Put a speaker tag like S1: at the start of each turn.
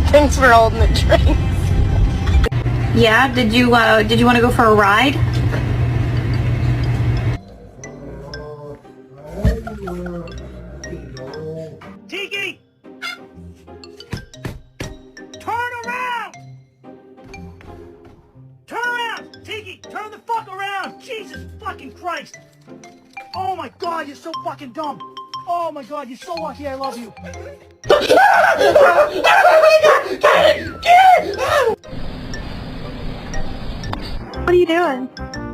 S1: Thanks for holding the drinks.
S2: Yeah, did you want to go for a ride?
S3: Tiki! Turn around! Turn around! Tiki, turn the fuck around! Jesus fucking Christ! Oh my god, you're so fucking dumb! Oh my god, you're so lucky I love you!
S2: What are you doing?